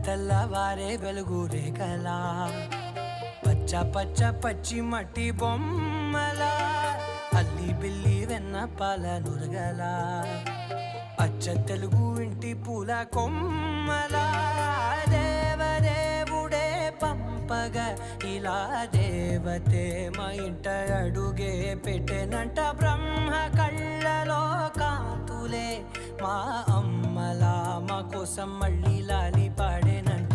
తెల్లవారే వెలుగు రేఖలా పచ్చ పచ్చ పచ్చి మట్టి బొమ్మలా అల్లి బిల్లి వెన్న పాల నురగలా అచ్చ తెలుగు ఇంటి పూల కొమ్మలా దేవదేవుడే పంపగా ఇలా దేవతే మా ఇంట అడుగే పెట్టెనంట బ్రహ్మ కళ్ళలో కాంతులే మా అమ్మలా మా కోసం మళ్ళీ లాలి పాడేనంట.